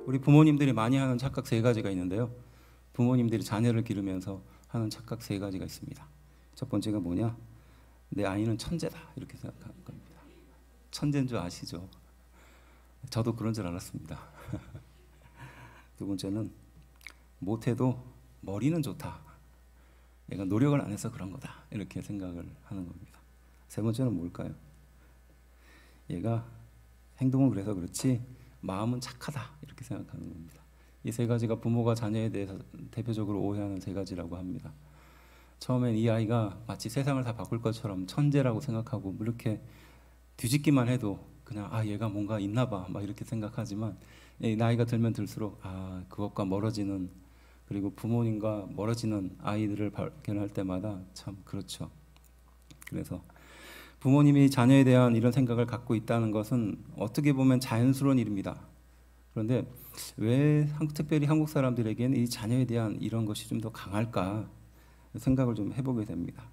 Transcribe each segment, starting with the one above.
우리 부모님들이 많이 하는 착각 세 가지가 있는데요. 부모님들이 자녀를 기르면서 하는 착각 세 가지가 있습니다. 첫 번째가 뭐냐? 내 아이는 천재다 이렇게 생각하는 겁니다. 천재인 줄 아시죠? 저도 그런 줄 알았습니다. 두 번째는 못해도 머리는 좋다. 얘가 노력을 안 해서 그런 거다 이렇게 생각을 하는 겁니다. 세 번째는 뭘까요? 얘가 행동은 그래서 그렇지 마음은 착하다 이렇게 생각하는 겁니다. 이 세 가지가 부모가 자녀에 대해서 대표적으로 오해하는 세 가지라고 합니다. 처음엔 이 아이가 마치 세상을 다 바꿀 것처럼 천재라고 생각하고 이렇게 뒤집기만 해도 그냥 얘가 뭔가 있나 봐 막 이렇게 생각하지만 나이가 들면 들수록 그것과 멀어지는, 그리고 부모님과 멀어지는 아이들을 발견할 때마다 참 그렇죠. 그래서 부모님이 자녀에 대한 이런 생각을 갖고 있다는 것은 어떻게 보면 자연스러운 일입니다. 그런데 왜 특별히 한국 사람들에게는 이 자녀에 대한 이런 것이 좀 더 강할까 생각을 좀 해보게 됩니다.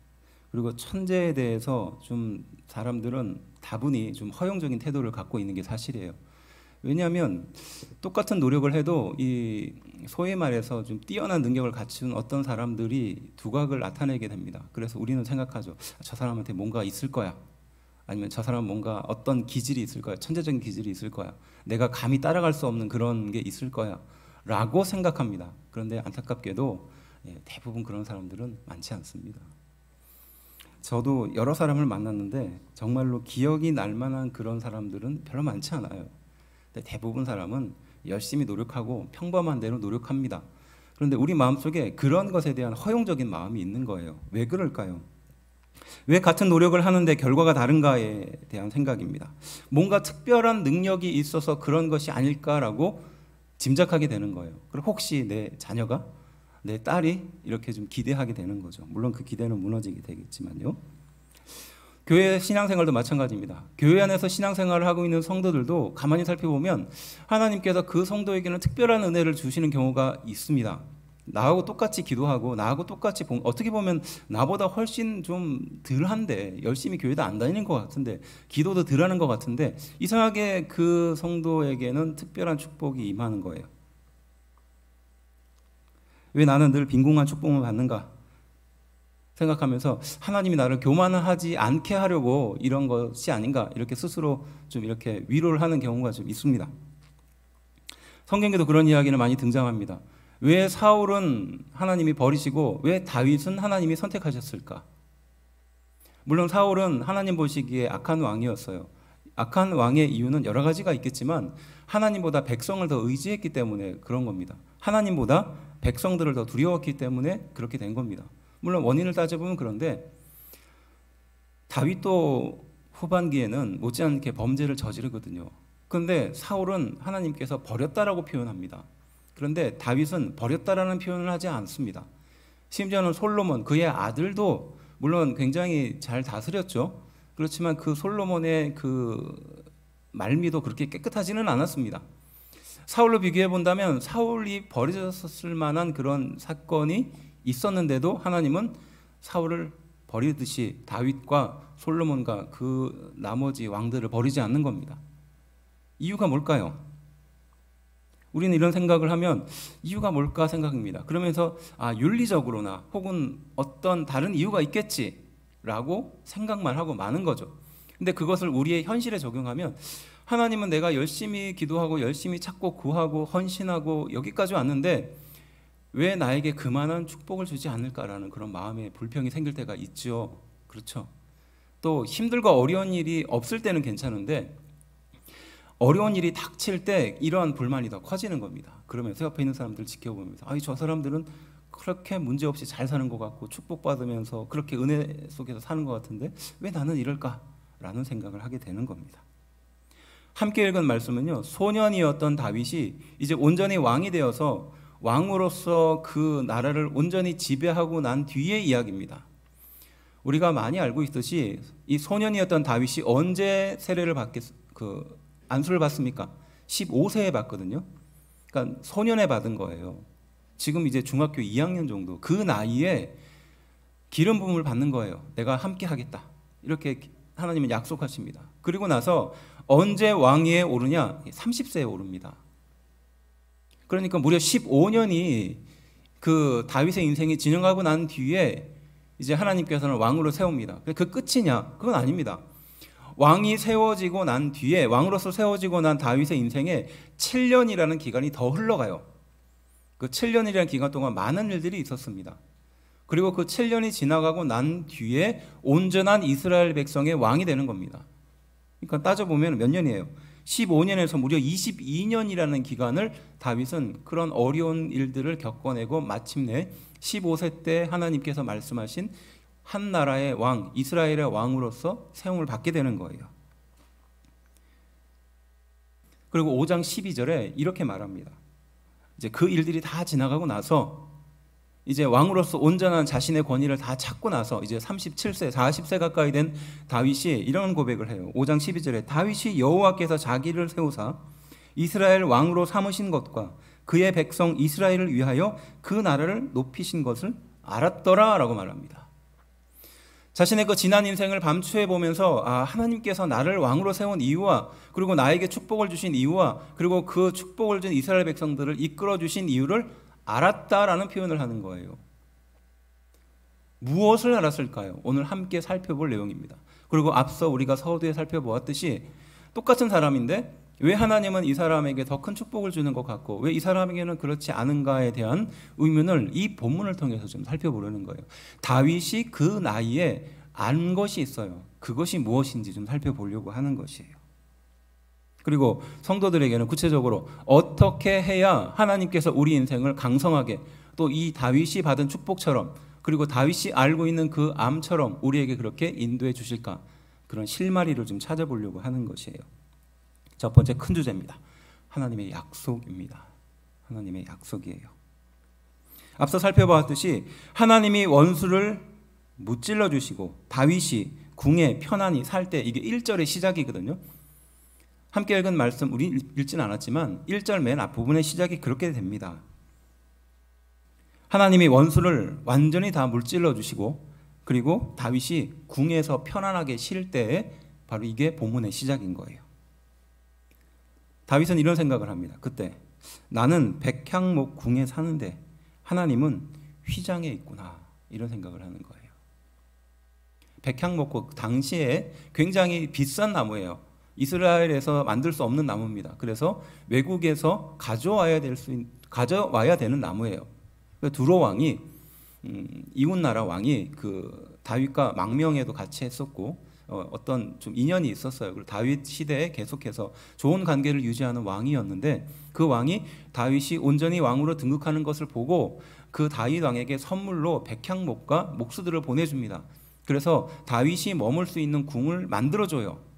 그리고 천재에 대해서 좀 사람들은 다분히 좀 허용적인 태도를 갖고 있는 게 사실이에요. 왜냐하면 똑같은 노력을 해도 이 소위 말해서 좀 뛰어난 능력을 갖춘 어떤 사람들이 두각을 나타내게 됩니다. 그래서 우리는 생각하죠. 저 사람한테 뭔가 있을 거야. 아니면 저 사람은 뭔가 어떤 기질이 있을 거야. 천재적인 기질이 있을 거야. 내가 감히 따라갈 수 없는 그런 게 있을 거야 라고 생각합니다. 그런데 안타깝게도 대부분 그런 사람들은 많지 않습니다. 저도 여러 사람을 만났는데 정말로 기억이 날 만한 그런 사람들은 별로 많지 않아요. 근데 대부분 사람은 열심히 노력하고 평범한 대로 노력합니다. 그런데 우리 마음속에 그런 것에 대한 허용적인 마음이 있는 거예요. 왜 그럴까요? 왜 같은 노력을 하는데 결과가 다른가에 대한 생각입니다. 뭔가 특별한 능력이 있어서 그런 것이 아닐까라고 짐작하게 되는 거예요. 그리고 혹시 내 자녀가, 내 딸이 이렇게 좀 기대하게 되는 거죠. 물론 그 기대는 무너지게 되겠지만요. 교회 신앙생활도 마찬가지입니다. 교회 안에서 신앙생활을 하고 있는 성도들도 가만히 살펴보면 하나님께서 그 성도에게는 특별한 은혜를 주시는 경우가 있습니다. 나하고 똑같이 기도하고 나하고 똑같이 어떻게 보면 나보다 훨씬 좀 덜한데 열심히 교회도 안 다니는 것 같은데 기도도 덜하는 것 같은데 이상하게 그 성도에게는 특별한 축복이 임하는 거예요. 왜 나는 늘 빈궁한 축복을 받는가 생각하면서 하나님이 나를 교만하지 않게 하려고 이런 것이 아닌가 이렇게 스스로 좀 이렇게 위로를 하는 경우가 좀 있습니다. 성경에도 그런 이야기는 많이 등장합니다. 왜 사울은 하나님이 버리시고 왜 다윗은 하나님이 선택하셨을까? 물론 사울은 하나님 보시기에 악한 왕이었어요. 악한 왕의 이유는 여러 가지가 있겠지만 하나님보다 백성을 더 의지했기 때문에 그런 겁니다. 하나님보다 백성들을 더 두려웠기 때문에 그렇게 된 겁니다. 물론 원인을 따져보면 그런데 다윗도 후반기에는 못지않게 범죄를 저지르거든요. 그런데 사울은 하나님께서 버렸다라고 표현합니다. 그런데 다윗은 버렸다라는 표현을 하지 않습니다. 심지어는 솔로몬, 그의 아들도 물론 굉장히 잘 다스렸죠. 그렇지만 그 솔로몬의 그 말미도 그렇게 깨끗하지는 않았습니다. 사울로 비교해 본다면 사울이 버려졌을 만한 그런 사건이 있었는데도 하나님은 사울을 버리듯이 다윗과 솔로몬과 그 나머지 왕들을 버리지 않는 겁니다. 이유가 뭘까요? 우리는 이런 생각을 하면 이유가 뭘까 생각합니다. 그러면서 윤리적으로나 혹은 어떤 다른 이유가 있겠지라고 생각만 하고 마는 거죠. 근데 그것을 우리의 현실에 적용하면 하나님은 내가 열심히 기도하고 열심히 찾고 구하고 헌신하고 여기까지 왔는데 왜 나에게 그만한 축복을 주지 않을까라는 그런 마음의 불평이 생길 때가 있죠. 그렇죠. 또 힘들고 어려운 일이 없을 때는 괜찮은데 어려운 일이 닥칠 때 이러한 불만이 더 커지는 겁니다. 그러면서 옆에 있는 사람들 지켜보면서 저 사람들은 그렇게 문제없이 잘 사는 것 같고 축복받으면서 그렇게 은혜 속에서 사는 것 같은데 왜 나는 이럴까라는 생각을 하게 되는 겁니다. 함께 읽은 말씀은요, 소년이었던 다윗이 이제 온전히 왕이 되어서 왕으로서 그 나라를 온전히 지배하고 난 뒤의 이야기입니다. 우리가 많이 알고 있듯이 이 소년이었던 다윗이 언제 세례를 안수를 받습니까? 15세에 받거든요. 그러니까 소년에 받은 거예요. 지금 이제 중학교 2학년 정도 그 나이에 기름 부음을 받는 거예요. 내가 함께 하겠다. 이렇게 하나님은 약속하십니다. 그리고 나서 언제 왕위에 오르냐? 30세에 오릅니다. 그러니까 무려 15년이 그 다윗의 인생이 진행하고 난 뒤에 이제 하나님께서는 왕으로 세웁니다. 그 끝이냐? 그건 아닙니다. 왕이 세워지고 난 뒤에, 왕으로서 세워지고 난 다윗의 인생에 7년이라는 기간이 더 흘러가요. 그 7년이라는 기간 동안 많은 일들이 있었습니다. 그리고 그 7년이 지나가고 난 뒤에 온전한 이스라엘 백성의 왕이 되는 겁니다. 그러니까 따져보면 몇 년이에요? 15년에서 무려 22년이라는 기간을 다윗은 그런 어려운 일들을 겪어내고 마침내 15세 때 하나님께서 말씀하신 한 나라의 왕, 이스라엘의 왕으로서 세움을 받게 되는 거예요. 그리고 5장 12절에 이렇게 말합니다. 이제 그 일들이 다 지나가고 나서 이제 왕으로서 온전한 자신의 권위를 다 찾고 나서 이제 37세, 40세 가까이 된 다윗이 이런 고백을 해요. 5장 12절에 다윗이 여호와께서 자기를 세우사 이스라엘 왕으로 삼으신 것과 그의 백성 이스라엘을 위하여 그 나라를 높이신 것을 알았더라 라고 말합니다. 자신의 그 지난 인생을 밤추해 보면서 하나님께서 나를 왕으로 세운 이유와 그리고 나에게 축복을 주신 이유와 그리고 그 축복을 준 이스라엘 백성들을 이끌어 주신 이유를 알았다라는 표현을 하는 거예요. 무엇을 알았을까요? 오늘 함께 살펴볼 내용입니다. 그리고 앞서 우리가 서두에 살펴보았듯이 똑같은 사람인데 왜 하나님은 이 사람에게 더 큰 축복을 주는 것 같고 왜 이 사람에게는 그렇지 않은가에 대한 의문을 이 본문을 통해서 좀 살펴보려는 거예요. 다윗이 그 나이에 안 것이 있어요. 그것이 무엇인지 좀 살펴보려고 하는 것이에요. 그리고 성도들에게는 구체적으로 어떻게 해야 하나님께서 우리 인생을 강성하게 또 이 다윗이 받은 축복처럼 그리고 다윗이 알고 있는 그 암처럼 우리에게 그렇게 인도해 주실까, 그런 실마리를 좀 찾아보려고 하는 것이에요. 첫 번째 큰 주제입니다. 하나님의 약속입니다. 하나님의 약속이에요. 앞서 살펴보았듯이 하나님이 원수를 무찔러 주시고 다윗이 궁에 편안히 살 때, 이게 1절의 시작이거든요. 함께 읽은 말씀 우리 읽진 않았지만 1절 맨 앞부분의 시작이 그렇게 됩니다. 하나님이 원수를 완전히 다 물질러 주시고 그리고 다윗이 궁에서 편안하게 쉴 때에 바로 이게 본문의 시작인 거예요. 다윗은 이런 생각을 합니다. 그때 나는 백향목 궁에 사는데 하나님은 휘장에 있구나, 이런 생각을 하는 거예요. 백향목국 당시에 굉장히 비싼 나무예요. 이스라엘에서 만들 수 없는 나무입니다. 그래서 외국에서 가져와야 되는 나무예요. 두로 왕이 이웃 나라 왕이 그 다윗과 망명에도 같이 했었고 어떤 좀 인연이 있었어요. 그리고 다윗 시대에 계속해서 좋은 관계를 유지하는 왕이었는데 그 왕이 다윗이 온전히 왕으로 등극하는 것을 보고 그 다윗 왕에게 선물로 백향목과 목수들을 보내줍니다. 그래서 다윗이 머물 수 있는 궁을 만들어줘요.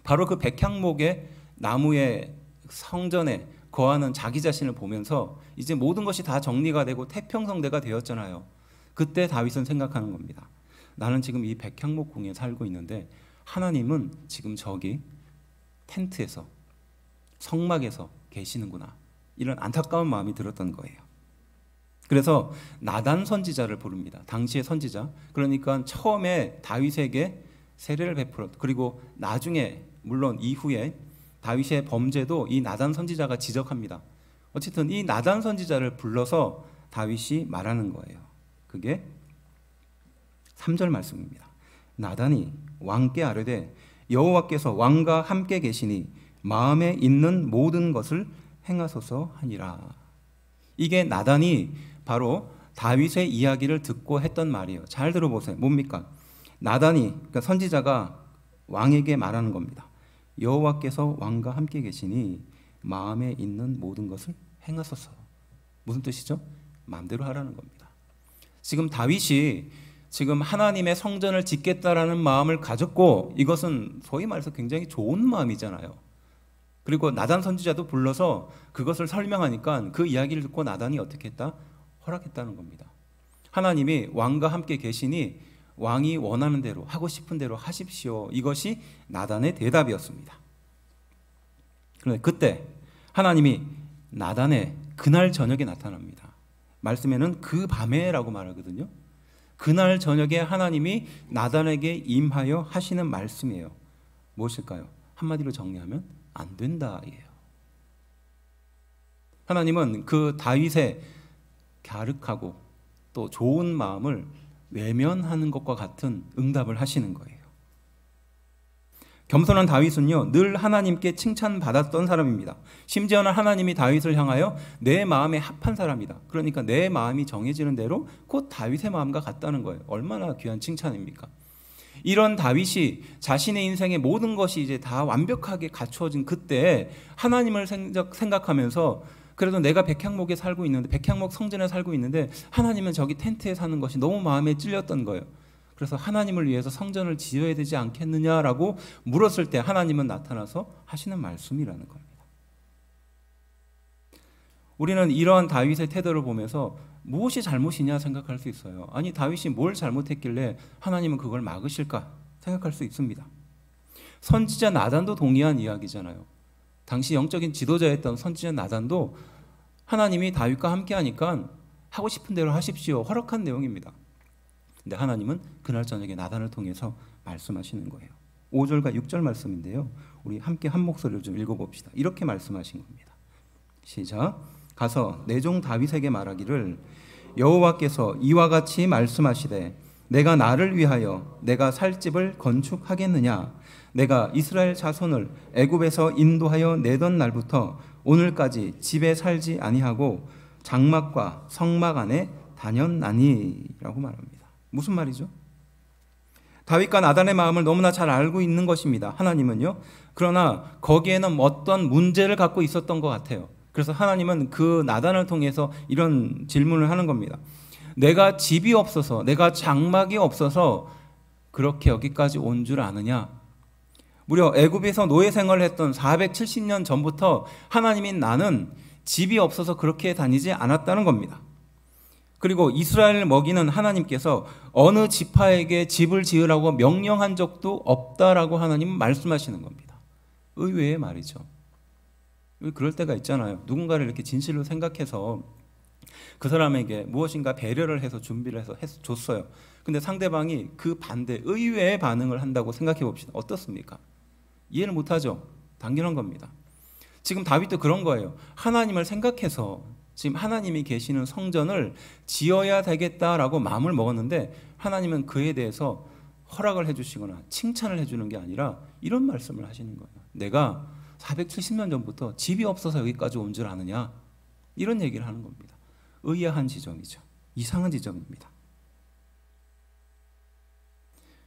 바로 그 백향목의 나무의 성전에 거하는 자기 자신을 보면서 이제 모든 것이 다 정리가 되고 태평성대가 되었잖아요. 그때 다윗은 생각하는 겁니다. 나는 지금 이 백향목 궁에 살고 있는데 하나님은 지금 저기 텐트에서 성막에서 계시는구나, 이런 안타까운 마음이 들었던 거예요. 그래서 나단 선지자를 부릅니다. 당시의 선지자, 그러니까 처음에 다윗에게 세례를 베풀었고 그리고 나중에 물론 이후에 다윗의 범죄도 이 나단 선지자가 지적합니다. 어쨌든 이 나단 선지자를 불러서 다윗이 말하는 거예요. 그게 3절 말씀입니다. 나단이 왕께 아뢰되 여호와께서 왕과 함께 계시니 마음에 있는 모든 것을 행하소서 하니라. 이게 나단이 바로 다윗의 이야기를 듣고 했던 말이에요. 잘 들어보세요. 뭡니까? 나단이, 그러니까 선지자가 왕에게 말하는 겁니다. 여호와께서 왕과 함께 계시니 마음에 있는 모든 것을 행하소서. 무슨 뜻이죠? 마음대로 하라는 겁니다. 지금 다윗이 지금 하나님의 성전을 짓겠다라는 마음을 가졌고, 이것은 소위 말해서 굉장히 좋은 마음이잖아요. 그리고 나단 선지자도 불러서 그것을 설명하니까 그 이야기를 듣고 나단이 어떻게 했다? 허락했다는 겁니다. 하나님이 왕과 함께 계시니 왕이 원하는 대로, 하고 싶은 대로 하십시오. 이것이 나단의 대답이었습니다. 그런데 그때 하나님이 나단의 그날 저녁에 나타납니다. 말씀에는 그 밤에라고 말하거든요. 그날 저녁에 하나님이 나단에게 임하여 하시는 말씀이에요. 무엇일까요? 한마디로 정리하면 안 된다예요. 하나님은 그 다윗의 갸륵하고 또 좋은 마음을 외면하는 것과 같은 응답을 하시는 거예요. 겸손한 다윗은요, 늘 하나님께 칭찬받았던 사람입니다. 심지어는 하나님이 다윗을 향하여 내 마음에 합한 사람이다. 그러니까 내 마음이 정해지는 대로 곧 다윗의 마음과 같다는 거예요. 얼마나 귀한 칭찬입니까? 이런 다윗이 자신의 인생의 모든 것이 이제 다 완벽하게 갖추어진 그때 하나님을 생각하면서 그래도 내가 백향목에 살고 있는데, 백향목 성전에 살고 있는데 하나님은 저기 텐트에 사는 것이 너무 마음에 찔렸던 거예요. 그래서 하나님을 위해서 성전을 지어야 되지 않겠느냐라고 물었을 때 하나님은 나타나서 하시는 말씀이라는 겁니다. 우리는 이러한 다윗의 태도를 보면서 무엇이 잘못이냐 생각할 수 있어요. 아니, 다윗이 뭘 잘못했길래 하나님은 그걸 막으실까 생각할 수 있습니다. 선지자 나단도 동의한 이야기잖아요. 당시 영적인 지도자였던 선지자 나단도 하나님이 다윗과 함께 하니까 하고 싶은 대로 하십시오, 허락한 내용입니다. 근데 하나님은 그날 저녁에 나단을 통해서 말씀하시는 거예요. 5절과 6절 말씀인데요, 우리 함께 한 목소리로 좀 읽어봅시다. 이렇게 말씀하신 겁니다. 시작. 가서 내 종 다윗에게 말하기를 여호와께서 이와 같이 말씀하시되 내가 나를 위하여 내가 살 집을 건축하겠느냐? 내가 이스라엘 자손을 애굽에서 인도하여 내던 날부터 오늘까지 집에 살지 아니하고 장막과 성막 안에 다녔나니라고 말합니다. 무슨 말이죠? 다윗과 나단의 마음을 너무나 잘 알고 있는 것입니다. 하나님은요. 그러나 거기에는 어떤 문제를 갖고 있었던 것 같아요. 그래서 하나님은 그 나단을 통해서 이런 질문을 하는 겁니다. 내가 집이 없어서, 내가 장막이 없어서 그렇게 여기까지 온 줄 아느냐? 무려 애굽에서 노예 생활을 했던 470년 전부터 하나님인 나는 집이 없어서 그렇게 다니지 않았다는 겁니다. 그리고 이스라엘을 먹이는 하나님께서 어느 지파에게 집을 지으라고 명령한 적도 없다라고 하나님은 말씀하시는 겁니다. 의외의 말이죠. 그럴 때가 있잖아요. 누군가를 이렇게 진실로 생각해서 그 사람에게 무엇인가 배려를 해서 준비를 해서 줬어요. 근데 상대방이 그 반대, 의외의 반응을 한다고 생각해 봅시다. 어떻습니까? 이해를 못하죠? 당연한 겁니다. 지금 다윗도 그런 거예요. 하나님을 생각해서 지금 하나님이 계시는 성전을 지어야 되겠다라고 마음을 먹었는데 하나님은 그에 대해서 허락을 해주시거나 칭찬을 해주는 게 아니라 이런 말씀을 하시는 거예요. 내가 470년 전부터 집이 없어서 여기까지 온 줄 아느냐? 이런 얘기를 하는 겁니다. 의아한 지점이죠. 이상한 지점입니다.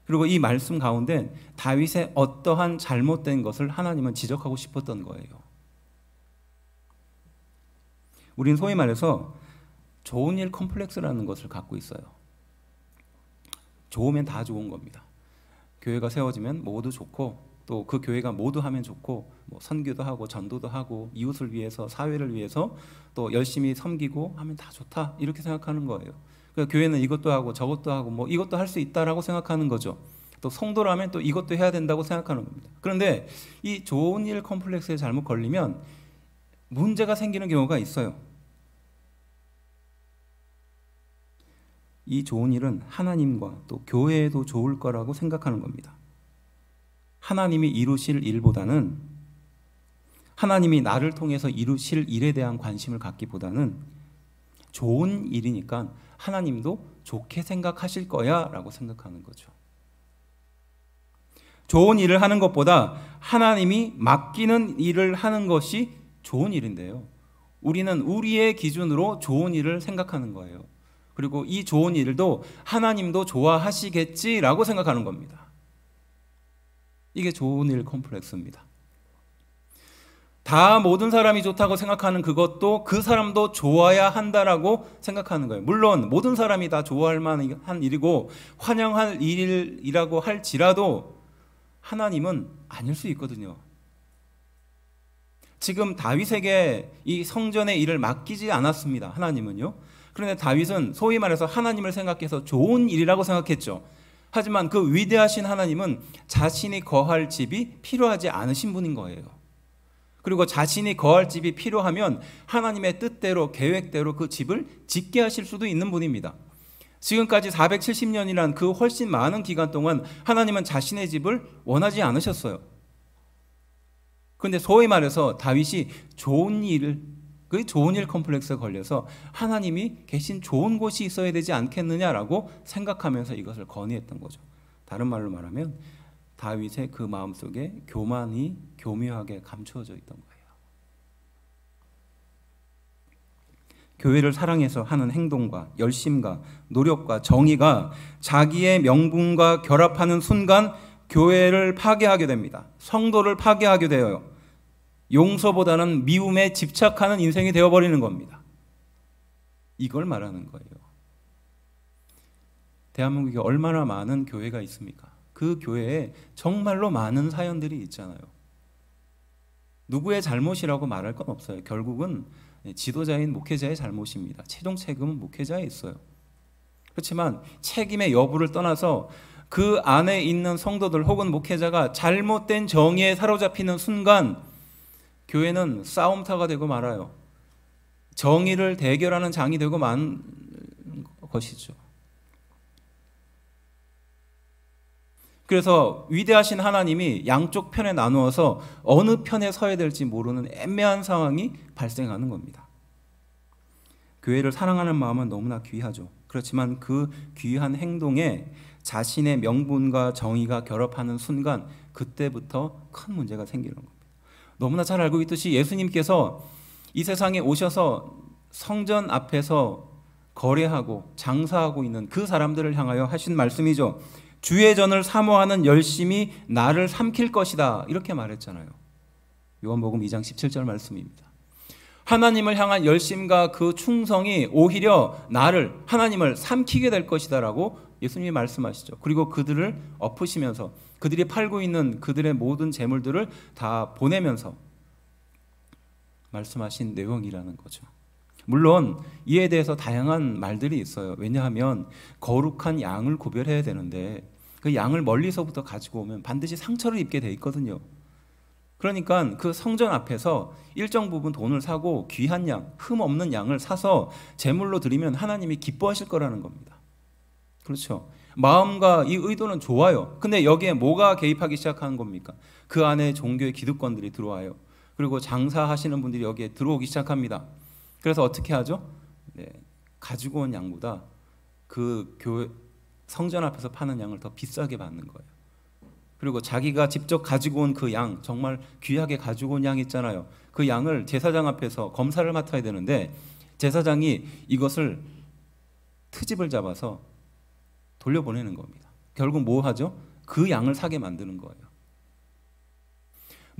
그리고 이 말씀 가운데 다윗의 어떠한 잘못된 것을 하나님은 지적하고 싶었던 거예요. 우리는 소위 말해서 좋은 일 컴플렉스라는 것을 갖고 있어요. 좋으면 다 좋은 겁니다. 교회가 세워지면 모두 좋고 또 그 교회가 모두 하면 좋고 뭐 선교도 하고 전도도 하고 이웃을 위해서 사회를 위해서 또 열심히 섬기고 하면 다 좋다 이렇게 생각하는 거예요. 그러니까 교회는 이것도 하고 저것도 하고 뭐 이것도 할 수 있다라고 생각하는 거죠. 또 성도라면 또 이것도 해야 된다고 생각하는 겁니다. 그런데 이 좋은 일 컴플렉스에 잘못 걸리면 문제가 생기는 경우가 있어요. 이 좋은 일은 하나님과 또 교회에도 좋을 거라고 생각하는 겁니다. 하나님이 이루실 일보다는 하나님이 나를 통해서 이루실 일에 대한 관심을 갖기보다는 좋은 일이니까 하나님도 좋게 생각하실 거야 라고 생각하는 거죠. 좋은 일을 하는 것보다 하나님이 맡기는 일을 하는 것이 좋은 일인데요. 우리는 우리의 기준으로 좋은 일을 생각하는 거예요. 그리고 이 좋은 일도 하나님도 좋아하시겠지라고 생각하는 겁니다. 이게 좋은 일 컴플렉스입니다. 다 모든 사람이 좋다고 생각하는 그것도 그 사람도 좋아야 한다라고 생각하는 거예요. 물론 모든 사람이 다 좋아할 만한 일이고 환영할 일이라고 할지라도 하나님은 아닐 수 있거든요. 지금 다윗에게 이 성전의 일을 맡기지 않았습니다. 하나님은요. 그런데 다윗은 소위 말해서 하나님을 생각해서 좋은 일이라고 생각했죠. 하지만 그 위대하신 하나님은 자신이 거할 집이 필요하지 않으신 분인 거예요. 그리고 자신이 거할 집이 필요하면 하나님의 뜻대로 계획대로 그 집을 짓게 하실 수도 있는 분입니다. 지금까지 470년이란 그 훨씬 많은 기간 동안 하나님은 자신의 집을 원하지 않으셨어요. 그런데 소위 말해서 다윗이 좋은 일을 그 좋은 일 컴플렉스에 걸려서 하나님이 계신 좋은 곳이 있어야 되지 않겠느냐라고 생각하면서 이것을 건의했던 거죠. 다른 말로 말하면 다윗의 그 마음속에 교만이 교묘하게 감추어져 있던 거예요. 교회를 사랑해서 하는 행동과 열심과 노력과 정의가 자기의 명분과 결합하는 순간 교회를 파괴하게 됩니다. 성도를 파괴하게 되어요. 용서보다는 미움에 집착하는 인생이 되어버리는 겁니다. 이걸 말하는 거예요. 대한민국에 얼마나 많은 교회가 있습니까? 그 교회에 정말로 많은 사연들이 있잖아요. 누구의 잘못이라고 말할 건 없어요. 결국은 지도자인 목회자의 잘못입니다. 최종 책임은 목회자에 있어요. 그렇지만 책임의 여부를 떠나서 그 안에 있는 성도들 혹은 목회자가 잘못된 정의에 사로잡히는 순간 교회는 싸움터가 되고 말아요. 정의를 대결하는 장이 되고 만 것이죠. 그래서 위대하신 하나님이 양쪽 편에 나누어서 어느 편에 서야 될지 모르는 애매한 상황이 발생하는 겁니다. 교회를 사랑하는 마음은 너무나 귀하죠. 그렇지만 그 귀한 행동에 자신의 명분과 정의가 결합하는 순간 그때부터 큰 문제가 생기는 겁니다. 너무나 잘 알고 있듯이 예수님께서 이 세상에 오셔서 성전 앞에서 거래하고 장사하고 있는 그 사람들을 향하여 하신 말씀이죠. 주의 전을 사모하는 열심이 나를 삼킬 것이다, 이렇게 말했잖아요. 요한복음 2장 17절 말씀입니다. 하나님을 향한 열심과 그 충성이 오히려 나를, 하나님을 삼키게 될 것이다 라고 예수님이 말씀하시죠. 그리고 그들을 엎으시면서 그들이 팔고 있는 그들의 모든 재물들을 다 보내면서 말씀하신 내용이라는 거죠. 물론 이에 대해서 다양한 말들이 있어요. 왜냐하면 거룩한 양을 구별해야 되는데 그 양을 멀리서부터 가지고 오면 반드시 상처를 입게 돼 있거든요. 그러니까 그 성전 앞에서 일정 부분 돈을 사고 귀한 양, 흠 없는 양을 사서 제물로 드리면 하나님이 기뻐하실 거라는 겁니다. 그렇죠. 마음과 이 의도는 좋아요. 근데 여기에 뭐가 개입하기 시작하는 겁니까? 그 안에 종교의 기득권들이 들어와요. 그리고 장사하시는 분들이 여기에 들어오기 시작합니다. 그래서 어떻게 하죠? 네, 가지고 온 양보다 그 교회 성전 앞에서 파는 양을 더 비싸게 받는 거예요. 그리고 자기가 직접 가지고 온 그 양, 정말 귀하게 가지고 온 양 있잖아요. 그 양을 제사장 앞에서 검사를 맡아야 되는데 제사장이 이것을 트집을 잡아서 돌려보내는 겁니다. 결국 뭐 하죠? 그 양을 사게 만드는 거예요.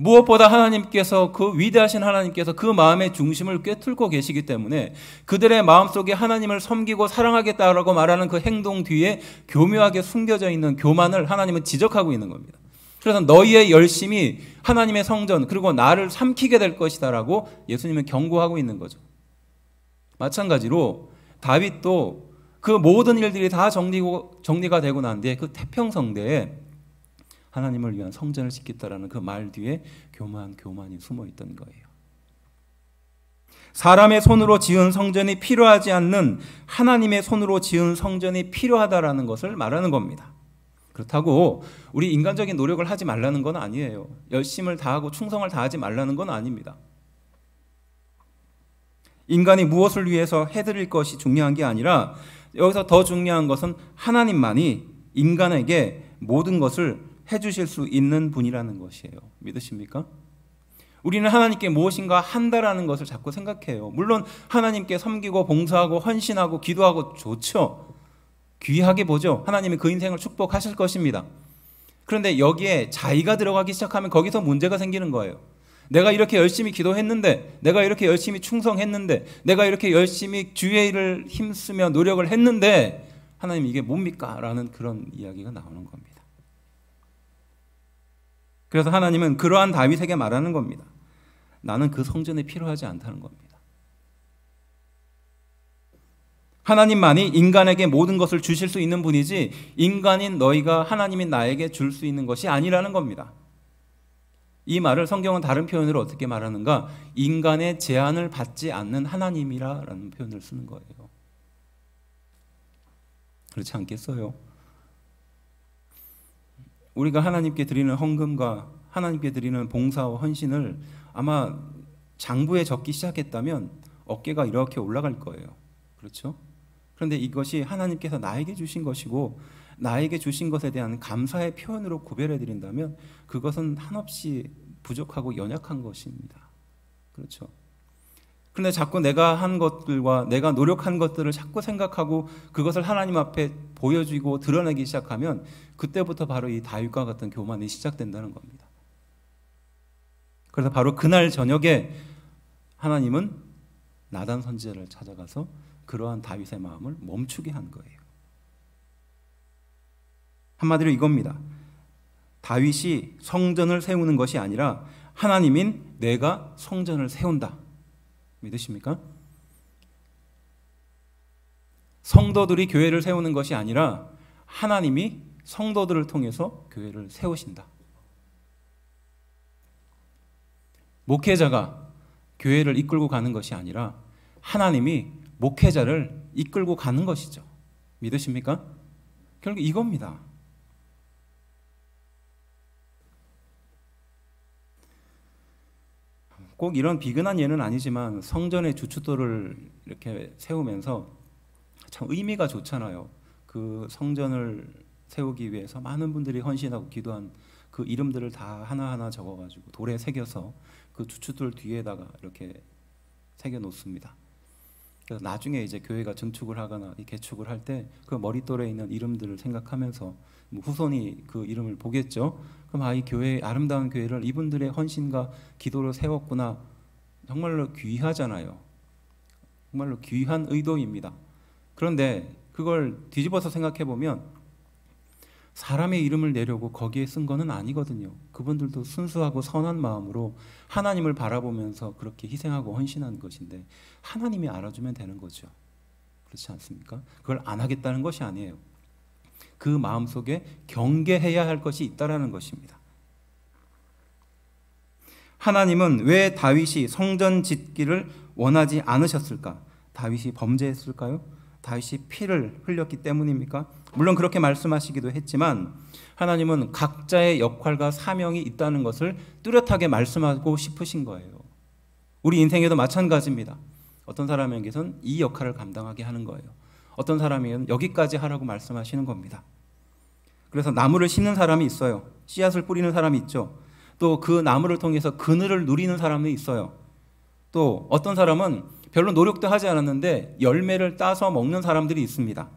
무엇보다 하나님께서, 그 위대하신 하나님께서 그 마음의 중심을 꿰뚫고 계시기 때문에 그들의 마음속에 하나님을 섬기고 사랑하겠다라고 말하는 그 행동 뒤에 교묘하게 숨겨져 있는 교만을 하나님은 지적하고 있는 겁니다. 그래서 너희의 열심이 하나님의 성전 그리고 나를 삼키게 될 것이다 라고 예수님은 경고하고 있는 거죠. 마찬가지로 다윗도 그 모든 일들이 다 정리가 되고 난 뒤에 그 태평성대에 하나님을 위한 성전을 짓겠다라는 그 말 뒤에 교만이 숨어 있던 거예요. 사람의 손으로 지은 성전이 필요하지 않는 하나님의 손으로 지은 성전이 필요하다라는 것을 말하는 겁니다. 그렇다고 우리 인간적인 노력을 하지 말라는 건 아니에요. 열심을 다하고 충성을 다하지 말라는 건 아닙니다. 인간이 무엇을 위해서 해드릴 것이 중요한 게 아니라 여기서 더 중요한 것은 하나님만이 인간에게 모든 것을 해주실 수 있는 분이라는 것이에요. 믿으십니까? 우리는 하나님께 무엇인가 한다라는 것을 자꾸 생각해요. 물론 하나님께 섬기고 봉사하고 헌신하고 기도하고 좋죠. 귀하게 보죠. 하나님이 그 인생을 축복하실 것입니다. 그런데 여기에 자의가 들어가기 시작하면 거기서 문제가 생기는 거예요. 내가 이렇게 열심히 기도했는데, 내가 이렇게 열심히 충성했는데, 내가 이렇게 열심히 주의 일을 힘쓰며 노력을 했는데 하나님 이게 뭡니까? 라는 그런 이야기가 나오는 겁니다. 그래서 하나님은 그러한 다윗에게 말하는 겁니다. 나는 그 성전이 필요하지 않다는 겁니다. 하나님만이 인간에게 모든 것을 주실 수 있는 분이지 인간인 너희가 하나님인 나에게 줄 수 있는 것이 아니라는 겁니다. 이 말을 성경은 다른 표현으로 어떻게 말하는가? 인간의 제한을 받지 않는 하나님이라는 표현을 쓰는 거예요. 그렇지 않겠어요? 우리가 하나님께 드리는 헌금과 하나님께 드리는 봉사와 헌신을 아마 장부에 적기 시작했다면 어깨가 이렇게 올라갈 거예요. 그렇죠? 그런데 이것이 하나님께서 나에게 주신 것이고 나에게 주신 것에 대한 감사의 표현으로 구별해 드린다면 그것은 한없이 부족하고 연약한 것입니다. 그렇죠? 그런데 자꾸 내가 한 것들과 내가 노력한 것들을 자꾸 생각하고 그것을 하나님 앞에 보여주고 드러내기 시작하면 그때부터 바로 이 다윗과 같은 교만이 시작된다는 겁니다. 그래서 바로 그날 저녁에 하나님은 나단 선지자를 찾아가서 그러한 다윗의 마음을 멈추게 한 거예요. 한마디로 이겁니다. 다윗이 성전을 세우는 것이 아니라 하나님인 내가 성전을 세운다. 믿으십니까? 성도들이 교회를 세우는 것이 아니라 하나님이 성도들을 통해서 교회를 세우신다. 목회자가 교회를 이끌고 가는 것이 아니라 하나님이 목회자를 이끌고 가는 것이죠. 믿으십니까? 결국 이겁니다. 꼭 이런 비근한 예는 아니지만 성전의 주춧돌을 이렇게 세우면서 참 의미가 좋잖아요. 그 성전을 세우기 위해서 많은 분들이 헌신하고 기도한 그 이름들을 다 하나하나 적어가지고 돌에 새겨서 그 주춧돌 뒤에다가 이렇게 새겨 놓습니다. 그래서 나중에 이제 교회가 증축을 하거나 개축을 할 때 그 머릿돌에 있는 이름들을 생각하면서 후손이 그 이름을 보겠죠. 그럼 이 교회, 아름다운 교회를 이분들의 헌신과 기도로 세웠구나. 정말로 귀하잖아요. 정말로 귀한 의도입니다. 그런데 그걸 뒤집어서 생각해 보면 사람의 이름을 내려고 거기에 쓴 거는 아니거든요. 그분들도 순수하고 선한 마음으로 하나님을 바라보면서 그렇게 희생하고 헌신한 것인데 하나님이 알아주면 되는 거죠. 그렇지 않습니까? 그걸 안 하겠다는 것이 아니에요. 그 마음속에 경계해야 할 것이 있다라는 것입니다. 하나님은 왜 다윗이 성전 짓기를 원하지 않으셨을까? 다윗이 범죄했을까요? 다윗이 피를 흘렸기 때문입니까? 물론 그렇게 말씀하시기도 했지만 하나님은 각자의 역할과 사명이 있다는 것을 뚜렷하게 말씀하고 싶으신 거예요. 우리 인생에도 마찬가지입니다. 어떤 사람에게선 이 역할을 감당하게 하는 거예요. 어떤 사람에게는 여기까지 하라고 말씀하시는 겁니다. 그래서 나무를 심는 사람이 있어요. 씨앗을 뿌리는 사람이 있죠. 또 그 나무를 통해서 그늘을 누리는 사람이 있어요. 또 어떤 사람은 별로 노력도 하지 않았는데 열매를 따서 먹는 사람들이 있습니다.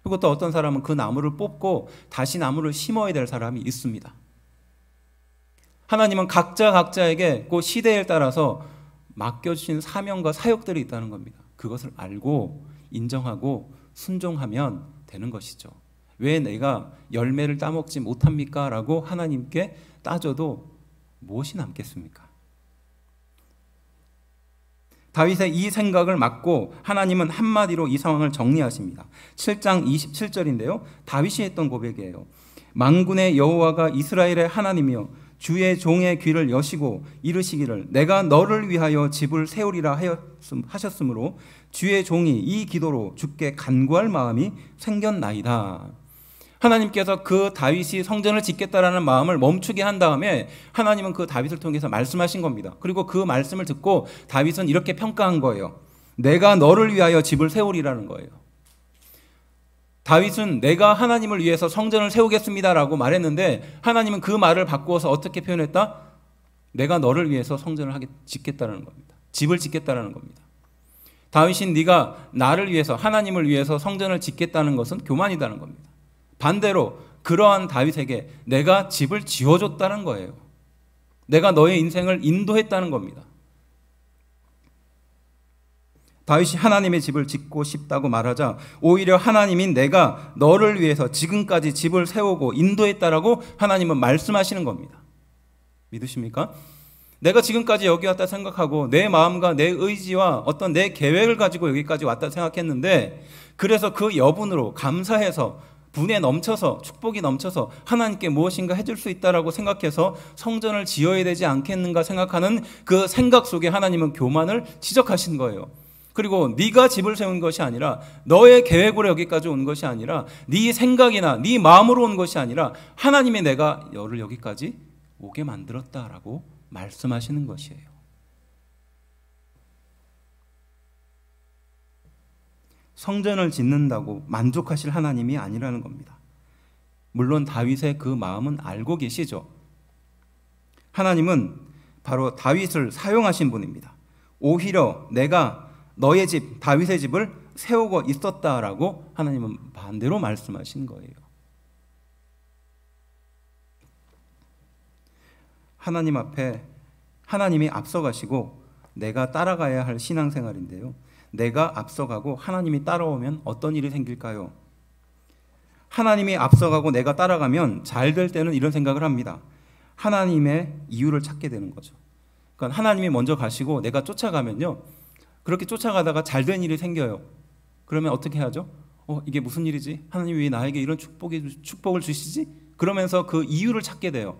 그리고 또 어떤 사람은 그 나무를 뽑고 다시 나무를 심어야 될 사람이 있습니다. 하나님은 각자에게 그 시대에 따라서 맡겨주신 사명과 사역들이 있다는 겁니다. 그것을 알고 인정하고 순종하면 되는 것이죠. 왜 내가 열매를 따먹지 못합니까? 라고 하나님께 따져도 무엇이 남겠습니까? 다윗의 이 생각을 막고 하나님은 한마디로 이 상황을 정리하십니다. 7장 27절인데요. 다윗이 했던 고백이에요. 만군의 여호와가 이스라엘의 하나님이여 주의 종의 귀를 여시고 이르시기를 내가 너를 위하여 집을 세우리라 하셨으므로 주의 종이 이 기도로 주께 간구할 마음이 생겼나이다. 하나님께서 그 다윗이 성전을 짓겠다라는 마음을 멈추게 한 다음에 하나님은 그 다윗을 통해서 말씀하신 겁니다. 그리고 그 말씀을 듣고 다윗은 이렇게 평가한 거예요. 내가 너를 위하여 집을 세우리라는 거예요. 다윗은 내가 하나님을 위해서 성전을 세우겠습니다라고 말했는데 하나님은 그 말을 바꾸어서 어떻게 표현했다? 내가 너를 위해서 성전을 짓겠다라는 겁니다. 집을 짓겠다라는 겁니다. 다윗이 네가 나를 위해서 하나님을 위해서 성전을 짓겠다는 것은 교만이라는 겁니다. 반대로 그러한 다윗에게 내가 집을 지어줬다는 거예요. 내가 너의 인생을 인도했다는 겁니다. 다윗이 하나님의 집을 짓고 싶다고 말하자 오히려 하나님인 내가 너를 위해서 지금까지 집을 세우고 인도했다라고 하나님은 말씀하시는 겁니다. 믿으십니까? 내가 지금까지 여기 왔다 생각하고 내 마음과 내 의지와 어떤 내 계획을 가지고 여기까지 왔다 생각했는데 그래서 그 여분으로 감사해서 분에 넘쳐서 축복이 넘쳐서 하나님께 무엇인가 해줄 수 있다라고 생각해서 성전을 지어야 되지 않겠는가 생각하는 그 생각 속에 하나님은 교만을 지적하신 거예요. 그리고 네가 집을 세운 것이 아니라 너의 계획으로 여기까지 온 것이 아니라 네 생각이나 네 마음으로 온 것이 아니라 하나님이 내가 너를 여기까지 오게 만들었다라고 말씀하시는 것이에요. 성전을 짓는다고 만족하실 하나님이 아니라는 겁니다. 물론 다윗의 그 마음은 알고 계시죠. 하나님은 바로 다윗을 사용하신 분입니다. 오히려 내가 너의 집, 다윗의 집을 세우고 있었다라고 하나님은 반대로 말씀하신 거예요. 하나님 앞에 하나님이 앞서가시고 내가 따라가야 할 신앙생활인데요. 내가 앞서가고 하나님이 따라오면 어떤 일이 생길까요? 하나님이 앞서가고 내가 따라가면 잘 될 때는 이런 생각을 합니다. 하나님의 이유를 찾게 되는 거죠. 그러니까 하나님이 먼저 가시고 내가 쫓아가면요. 그렇게 쫓아가다가 잘 된 일이 생겨요. 그러면 어떻게 하죠? 이게 무슨 일이지? 하나님이 왜 나에게 이런 축복을 주시지? 그러면서 그 이유를 찾게 돼요.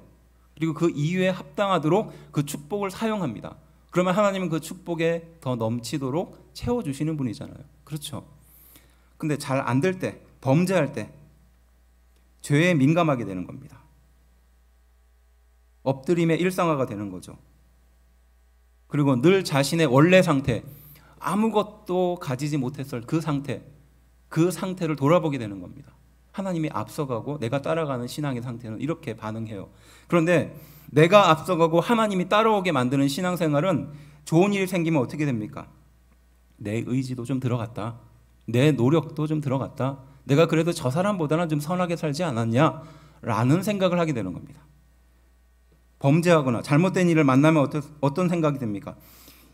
그리고 그 이유에 합당하도록 그 축복을 사용합니다. 그러면 하나님은 그 축복에 더 넘치도록 채워주시는 분이잖아요. 그렇죠? 근데 잘 안 될 때, 범죄할 때 죄에 민감하게 되는 겁니다. 엎드림의 일상화가 되는 거죠. 그리고 늘 자신의 원래 상태, 아무것도 가지지 못했을 그 상태를 돌아보게 되는 겁니다. 하나님이 앞서가고 내가 따라가는 신앙의 상태는 이렇게 반응해요. 그런데 내가 앞서가고 하나님이 따라오게 만드는 신앙생활은 좋은 일이 생기면 어떻게 됩니까? 내 의지도 좀 들어갔다. 내 노력도 좀 들어갔다. 내가 그래도 저 사람보다는 좀 선하게 살지 않았냐? 라는 생각을 하게 되는 겁니다. 범죄하거나 잘못된 일을 만나면 어떤 생각이 듭니까?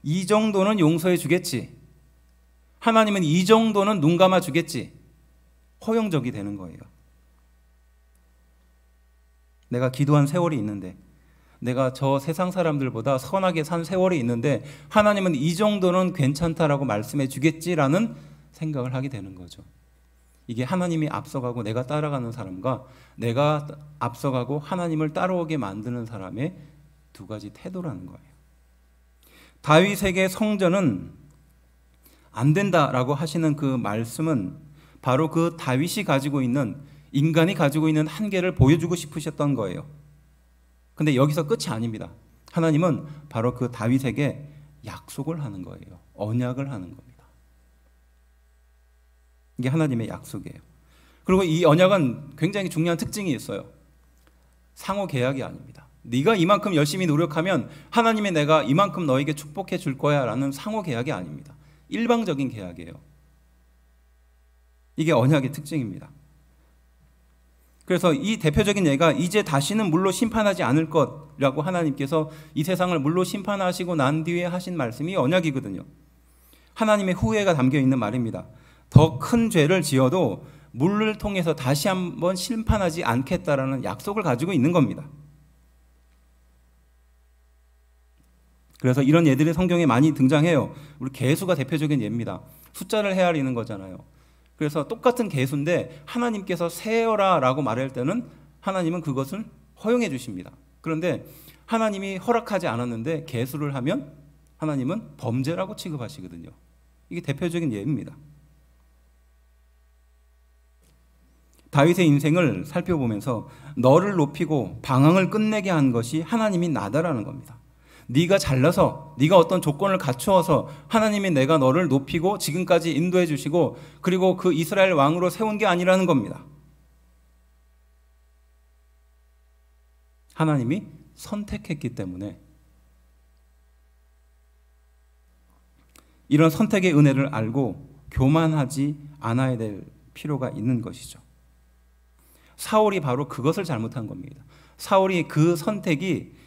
이 정도는 용서해 주겠지. 하나님은 이 정도는 눈 감아 주겠지. 허용적이 되는 거예요. 내가 기도한 세월이 있는데, 내가 저 세상 사람들보다 선하게 산 세월이 있는데 하나님은 이 정도는 괜찮다라고 말씀해 주겠지라는 생각을 하게 되는 거죠. 이게 하나님이 앞서가고 내가 따라가는 사람과 내가 앞서가고 하나님을 따라오게 만드는 사람의 두 가지 태도라는 거예요. 다윗에게 성전은 안 된다라고 하시는 그 말씀은 바로 그 다윗이 가지고 있는, 인간이 가지고 있는 한계를 보여주고 싶으셨던 거예요. 근데 여기서 끝이 아닙니다. 하나님은 바로 그 다윗에게 약속을 하는 거예요. 언약을 하는 겁니다. 이게 하나님의 약속이에요. 그리고 이 언약은 굉장히 중요한 특징이 있어요. 상호 계약이 아닙니다. 네가 이만큼 열심히 노력하면 하나님이 내가 이만큼 너에게 축복해 줄 거야 라는 상호 계약이 아닙니다. 일방적인 계약이에요. 이게 언약의 특징입니다. 그래서 이 대표적인 예가 이제 다시는 물로 심판하지 않을 것이라고 하나님께서 이 세상을 물로 심판하시고 난 뒤에 하신 말씀이 언약이거든요. 하나님의 후회가 담겨 있는 말입니다. 더 큰 죄를 지어도 물을 통해서 다시 한번 심판하지 않겠다라는 약속을 가지고 있는 겁니다. 그래서 이런 예들이 성경에 많이 등장해요. 우리 계수가 대표적인 예입니다. 숫자를 헤아리는 거잖아요. 그래서 똑같은 계수인데 하나님께서 세어라 라고 말할 때는 하나님은 그것을 허용해 주십니다. 그런데 하나님이 허락하지 않았는데 계수를 하면 하나님은 범죄라고 취급하시거든요. 이게 대표적인 예입니다. 다윗의 인생을 살펴보면서 너를 높이고 방황을 끝내게 한 것이 하나님이 나다라는 겁니다. 네가 잘나서, 네가 어떤 조건을 갖추어서 하나님이 내가 너를 높이고 지금까지 인도해 주시고 그리고 그 이스라엘 왕으로 세운 게 아니라는 겁니다. 하나님이 선택했기 때문에 이런 선택의 은혜를 알고 교만하지 않아야 될 필요가 있는 것이죠. 사울이 바로 그것을 잘못한 겁니다. 사울이 그 선택이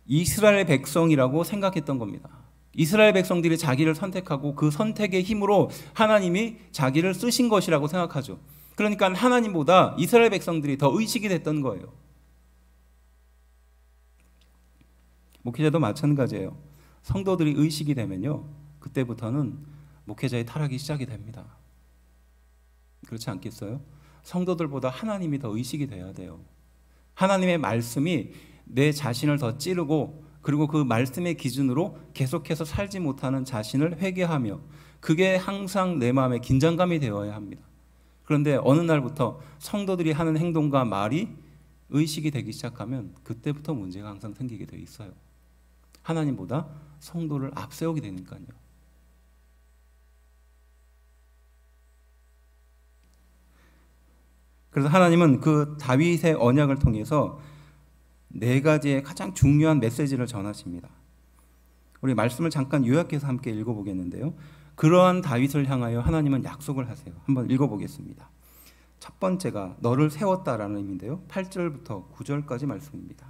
이스라엘 백성이라고 생각했던 겁니다. 이스라엘 백성들이 자기를 선택하고 그 선택의 힘으로 하나님이 자기를 쓰신 것이라고 생각하죠. 그러니까 하나님보다 이스라엘 백성들이 더 의식이 됐던 거예요. 목회자도 마찬가지예요. 성도들이 의식이 되면요, 그때부터는 목회자의 타락이 시작이 됩니다. 그렇지 않겠어요? 성도들보다 하나님이 더 의식이 돼야 돼요. 하나님의 말씀이 내 자신을 더 찌르고 그리고 그 말씀의 기준으로 계속해서 살지 못하는 자신을 회개하며 그게 항상 내 마음에 긴장감이 되어야 합니다. 그런데 어느 날부터 성도들이 하는 행동과 말이 의식이 되기 시작하면 그때부터 문제가 항상 생기게 돼 있어요. 하나님보다 성도를 앞세우게 되니까요. 그래서 하나님은 그 다윗의 언약을 통해서 네 가지의 가장 중요한 메시지를 전하십니다. 우리 말씀을 잠깐 요약해서 함께 읽어보겠는데요. 그러한 다윗을 향하여 하나님은 약속을 하세요. 한번 읽어보겠습니다. 첫 번째가 너를 세웠다라는 의미인데요. 8절부터 9절까지 말씀입니다.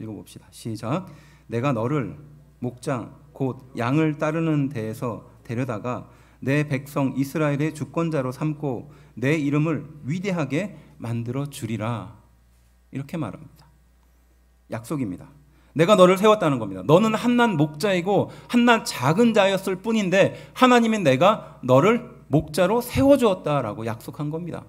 읽어봅시다. 시작. 내가 너를 목장 곧 양을 따르는 데에서 데려다가 내 백성 이스라엘의 주권자로 삼고 내 이름을 위대하게 만들어 주리라. 이렇게 말합니다. 약속입니다. 내가 너를 세웠다는 겁니다. 너는 한낱 목자이고 한낱 작은 자였을 뿐인데 하나님은 내가 너를 목자로 세워주었다라고 약속한 겁니다.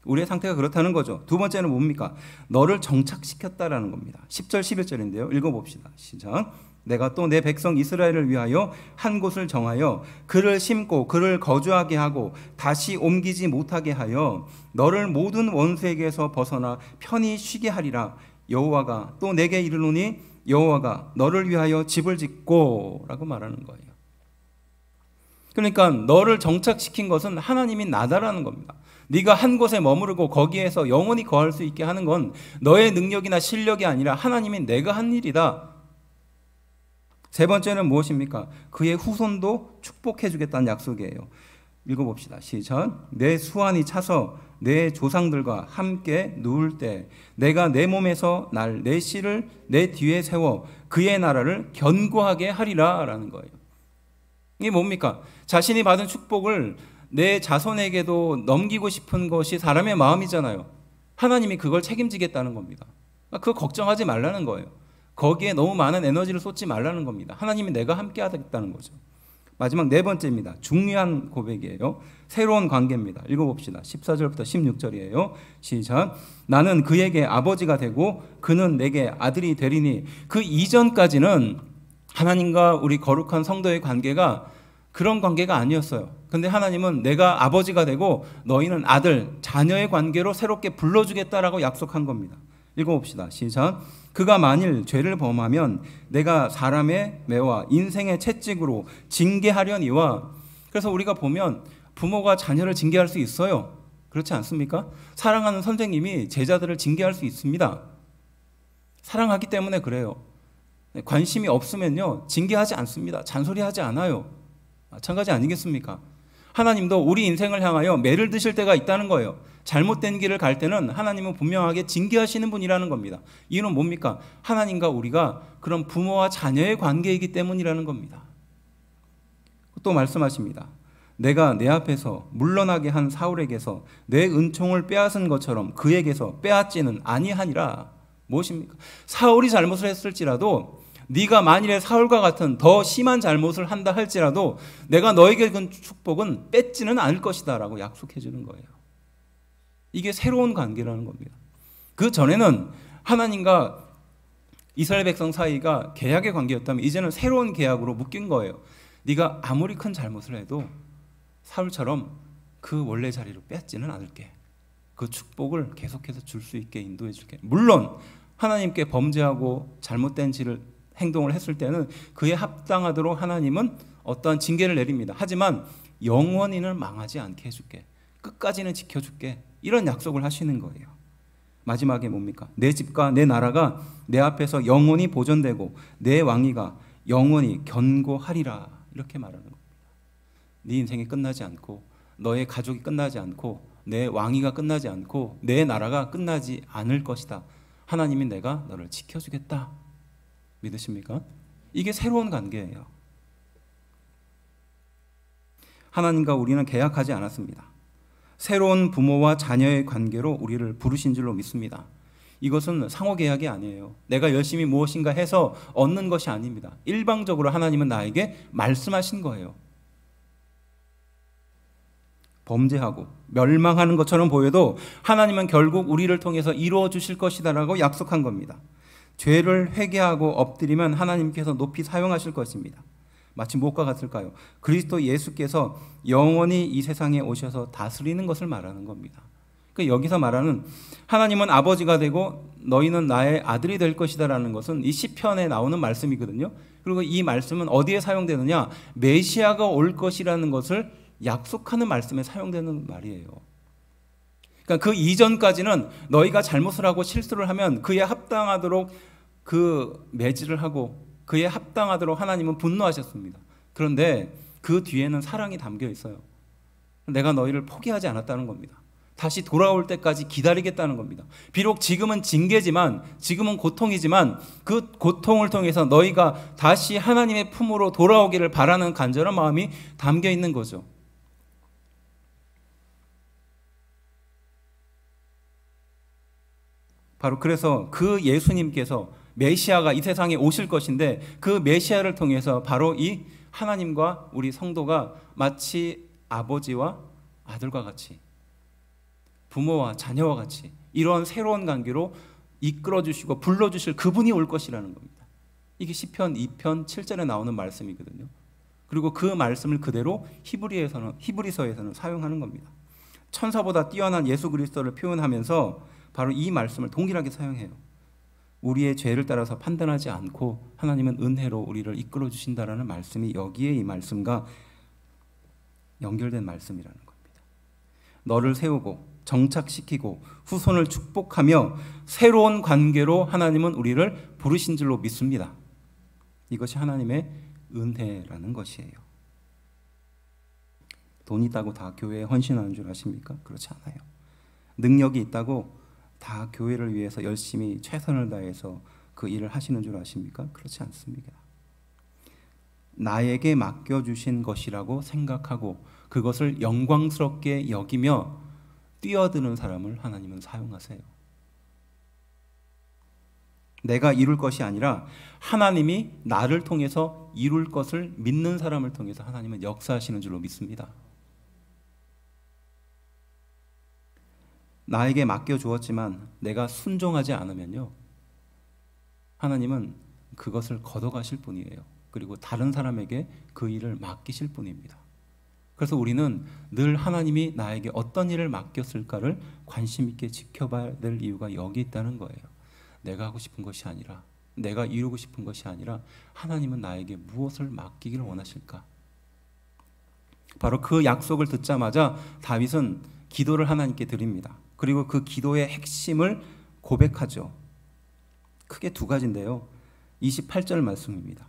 우리의 상태가 그렇다는 거죠. 두 번째는 뭡니까? 너를 정착시켰다라는 겁니다. 10절 11절인데요. 읽어봅시다. 시작. 내가 또 내 백성 이스라엘을 위하여 한 곳을 정하여 그를 심고 그를 거주하게 하고 다시 옮기지 못하게 하여 너를 모든 원수에게서 벗어나 편히 쉬게 하리라. 여호와가 또 내게 이르노니 여호와가 너를 위하여 집을 짓고 라고 말하는 거예요. 그러니까 너를 정착시킨 것은 하나님이 나다라는 겁니다. 네가 한 곳에 머무르고 거기에서 영원히 거할 수 있게 하는 건 너의 능력이나 실력이 아니라 하나님이 내가 한 일이다. 세 번째는 무엇입니까? 그의 후손도 축복해 주겠다는 약속이에요. 읽어봅시다. 시작. 내 수완이 차서 내 조상들과 함께 누울 때 내가 내 몸에서 날 내 씨를 내 뒤에 세워 그의 나라를 견고하게 하리라 라는 거예요. 이게 뭡니까? 자신이 받은 축복을 내 자손에게도 넘기고 싶은 것이 사람의 마음이잖아요. 하나님이 그걸 책임지겠다는 겁니다. 그거 걱정하지 말라는 거예요. 거기에 너무 많은 에너지를 쏟지 말라는 겁니다. 하나님이 내가 함께 하겠다는 거죠. 마지막 네 번째입니다. 중요한 고백이에요. 새로운 관계입니다. 읽어봅시다. 14절부터 16절이에요. 시작. 나는 그에게 아버지가 되고 그는 내게 아들이 되리니. 그 이전까지는 하나님과 우리 거룩한 성도의 관계가 그런 관계가 아니었어요. 근데 하나님은 내가 아버지가 되고 너희는 아들, 자녀의 관계로 새롭게 불러주겠다라고 약속한 겁니다. 읽어봅시다. 시작. 그가 만일 죄를 범하면 내가 사람의 매와 인생의 채찍으로 징계하려니와. 그래서 우리가 보면 부모가 자녀를 징계할 수 있어요. 그렇지 않습니까? 사랑하는 선생님이 제자들을 징계할 수 있습니다. 사랑하기 때문에 그래요. 관심이 없으면요 징계하지 않습니다. 잔소리하지 않아요. 마찬가지 아니겠습니까? 하나님도 우리 인생을 향하여 매를 드실 때가 있다는 거예요. 잘못된 길을 갈 때는 하나님은 분명하게 징계하시는 분이라는 겁니다. 이유는 뭡니까? 하나님과 우리가 그런 부모와 자녀의 관계이기 때문이라는 겁니다. 또 말씀하십니다. 내가 내 앞에서 물러나게 한 사울에게서 내 은총을 빼앗은 것처럼 그에게서 빼앗지는 아니하니라. 무엇입니까? 사울이 잘못을 했을지라도 네가 만일에 사울과 같은 더 심한 잘못을 한다 할지라도 내가 너에게 준 축복은 뺏지는 않을 것이다 라고 약속해 주는 거예요. 이게 새로운 관계라는 겁니다. 그 전에는 하나님과 이스라엘 백성 사이가 계약의 관계였다면 이제는 새로운 계약으로 묶인 거예요. 네가 아무리 큰 잘못을 해도 사울처럼 그 원래 자리로 뺏지는 않을게. 그 축복을 계속해서 줄 수 있게 인도해 줄게. 물론 하나님께 범죄하고 잘못된 행동을 했을 때는 그에 합당하도록 하나님은 어떠한 징계를 내립니다. 하지만 영원히는 망하지 않게 해줄게. 끝까지는 지켜줄게. 이런 약속을 하시는 거예요. 마지막에 뭡니까? 내 집과 내 나라가 내 앞에서 영원히 보존되고 내 왕위가 영원히 견고하리라. 이렇게 말하는 겁니다. 네 인생이 끝나지 않고 너의 가족이 끝나지 않고 내 왕위가 끝나지 않고 내 나라가 끝나지 않을 것이다. 하나님이 내가 너를 지켜주겠다. 믿으십니까? 이게 새로운 관계예요. 하나님과 우리는 계약하지 않았습니다. 새로운 부모와 자녀의 관계로 우리를 부르신 줄로 믿습니다. 이것은 상호 계약이 아니에요. 내가 열심히 무엇인가 해서 얻는 것이 아닙니다. 일방적으로 하나님은 나에게 말씀하신 거예요. 범죄하고 멸망하는 것처럼 보여도 하나님은 결국 우리를 통해서 이루어 주실 것이다라고 약속한 겁니다. 죄를 회개하고 엎드리면 하나님께서 높이 사용하실 것입니다. 마치 무엇과 같을까요? 그리스도 예수께서 영원히 이 세상에 오셔서 다스리는 것을 말하는 겁니다. 그러니까 여기서 말하는 하나님은 아버지가 되고 너희는 나의 아들이 될 것이다라는 것은 이 시편에 나오는 말씀이거든요. 그리고 이 말씀은 어디에 사용되느냐? 메시아가 올 것이라는 것을 약속하는 말씀에 사용되는 말이에요. 그러니까 그 이전까지는 너희가 잘못을 하고 실수를 하면 그에 합당하도록 그 매질을 하고 그에 합당하도록 하나님은 분노하셨습니다. 그런데 그 뒤에는 사랑이 담겨 있어요. 내가 너희를 포기하지 않았다는 겁니다. 다시 돌아올 때까지 기다리겠다는 겁니다. 비록 지금은 징계지만, 지금은 고통이지만 그 고통을 통해서 너희가 다시 하나님의 품으로 돌아오기를 바라는 간절한 마음이 담겨 있는 거죠. 바로 그래서 그 예수님께서 메시아가 이 세상에 오실 것인데 그 메시아를 통해서 바로 이 하나님과 우리 성도가 마치 아버지와 아들과 같이, 부모와 자녀와 같이 이런 새로운 관계로 이끌어주시고 불러주실 그분이 올 것이라는 겁니다. 이게 시편 2편 7절에 나오는 말씀이거든요. 그리고 그 말씀을 그대로 히브리서에서는 사용하는 겁니다. 천사보다 뛰어난 예수 그리스도를 표현하면서 바로 이 말씀을 동일하게 사용해요. 우리의 죄를 따라서 판단하지 않고 하나님은 은혜로 우리를 이끌어 주신다라는 말씀이 여기에 이 말씀과 연결된 말씀이라는 겁니다. 너를 세우고 정착시키고 후손을 축복하며 새로운 관계로 하나님은 우리를 부르신 줄로 믿습니다. 이것이 하나님의 은혜라는 것이에요. 돈 있다고 다 교회에 헌신하는 줄 아십니까? 그렇지 않아요. 능력이 있다고 다 교회를 위해서 열심히 최선을 다해서 그 일을 하시는 줄 아십니까? 그렇지 않습니다. 나에게 맡겨주신 것이라고 생각하고 그것을 영광스럽게 여기며 뛰어드는 사람을 하나님은 사용하세요. 내가 이룰 것이 아니라 하나님이 나를 통해서 이룰 것을 믿는 사람을 통해서 하나님은 역사하시는 줄로 믿습니다. 나에게 맡겨주었지만 내가 순종하지 않으면요, 하나님은 그것을 걷어가실 분이에요. 그리고 다른 사람에게 그 일을 맡기실 분입니다. 그래서 우리는 늘 하나님이 나에게 어떤 일을 맡겼을까를 관심 있게 지켜봐야 될 이유가 여기 있다는 거예요. 내가 하고 싶은 것이 아니라, 내가 이루고 싶은 것이 아니라 하나님은 나에게 무엇을 맡기기를 원하실까? 바로 그 약속을 듣자마자 다윗은 기도를 하나님께 드립니다. 그리고 그 기도의 핵심을 고백하죠. 크게 두 가지인데요. 28절 말씀입니다.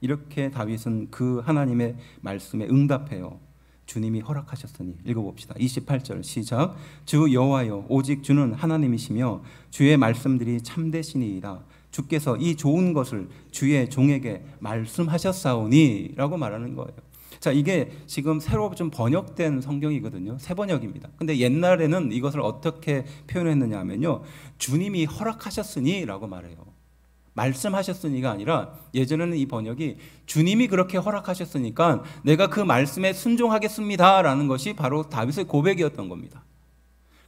이렇게 다윗은 그 하나님의 말씀에 응답해요. 주님이 허락하셨으니. 읽어봅시다. 28절 시작. 주 여호와여 오직 주는 하나님이시며 주의 말씀들이 참되시니이다. 주께서 이 좋은 것을 주의 종에게 말씀하셨사오니 라고 말하는 거예요. 자, 이게 지금 새로 좀 번역된 성경이거든요. 새 번역입니다. 근데 옛날에는 이것을 어떻게 표현했느냐 하면요, 주님이 허락하셨으니 라고 말해요. 말씀하셨으니가 아니라 예전에는 이 번역이 주님이 그렇게 허락하셨으니까 내가 그 말씀에 순종하겠습니다 라는 것이 바로 다윗의 고백이었던 겁니다.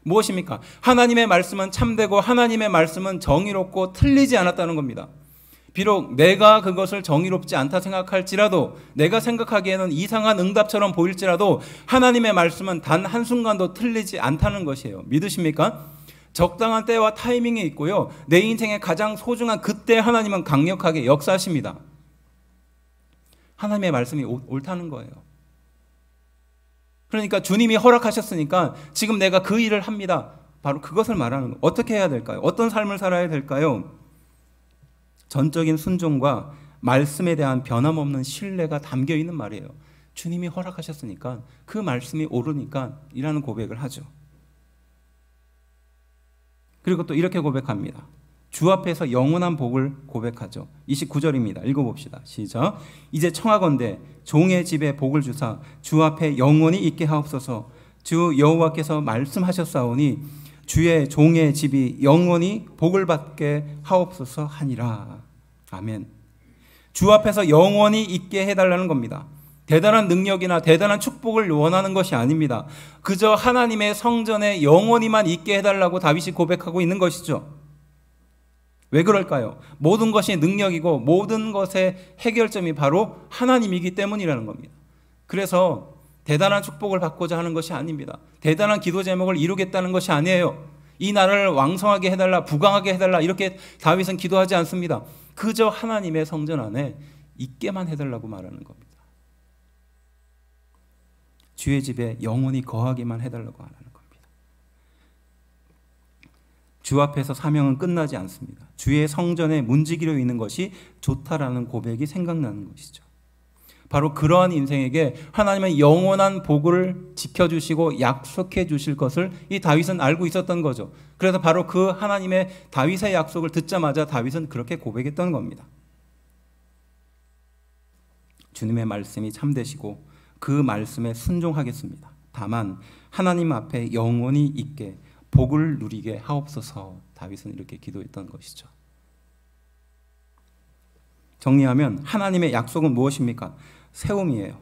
무엇입니까? 하나님의 말씀은 참되고 하나님의 말씀은 정의롭고 틀리지 않았다는 겁니다. 비록 내가 그것을 정의롭지 않다 생각할지라도, 내가 생각하기에는 이상한 응답처럼 보일지라도 하나님의 말씀은 단 한순간도 틀리지 않다는 것이에요. 믿으십니까? 적당한 때와 타이밍이 있고요, 내 인생의 가장 소중한 그때 하나님은 강력하게 역사하십니다. 하나님의 말씀이 옳다는 거예요. 그러니까 주님이 허락하셨으니까 지금 내가 그 일을 합니다. 바로 그것을 말하는 거예요. 어떻게 해야 될까요? 어떤 삶을 살아야 될까요? 전적인 순종과 말씀에 대한 변함없는 신뢰가 담겨 있는 말이에요. 주님이 허락하셨으니까, 그 말씀이 옳으니까 이라는 고백을 하죠. 그리고 또 이렇게 고백합니다. 주 앞에서 영원한 복을 고백하죠. 29절입니다. 읽어봅시다. 시작. 이제 청하건대 종의 집에 복을 주사 주 앞에 영원히 있게 하옵소서. 주 여호와께서 말씀하셨사오니 주의 종의 집이 영원히 복을 받게 하옵소서 하니라. 아멘. 주 앞에서 영원히 있게 해달라는 겁니다. 대단한 능력이나 대단한 축복을 원하는 것이 아닙니다. 그저 하나님의 성전에 영원히만 있게 해달라고 다윗이 고백하고 있는 것이죠. 왜 그럴까요? 모든 것이 능력이고 모든 것의 해결점이 바로 하나님이기 때문이라는 겁니다. 그래서 대단한 축복을 받고자 하는 것이 아닙니다. 대단한 기도 제목을 이루겠다는 것이 아니에요. 이 나라를 왕성하게 해달라, 부강하게 해달라, 이렇게 다윗은 기도하지 않습니다. 그저 하나님의 성전 안에 있게만 해달라고 말하는 겁니다. 주의 집에 영원히 거하기만 해달라고 하는 겁니다. 주 앞에서 사명은 끝나지 않습니다. 주의 성전에 문지기로 있는 것이 좋다라는 고백이 생각나는 것이죠. 바로 그러한 인생에게 하나님은 영원한 복을 지켜주시고 약속해 주실 것을 이 다윗은 알고 있었던 거죠. 그래서 바로 그 하나님의 다윗의 약속을 듣자마자 다윗은 그렇게 고백했던 겁니다. 주님의 말씀이 참되시고 그 말씀에 순종하겠습니다. 다만 하나님 앞에 영원히 있게 복을 누리게 하옵소서. 다윗은 이렇게 기도했던 것이죠. 정리하면 하나님의 약속은 무엇입니까? 세움이에요.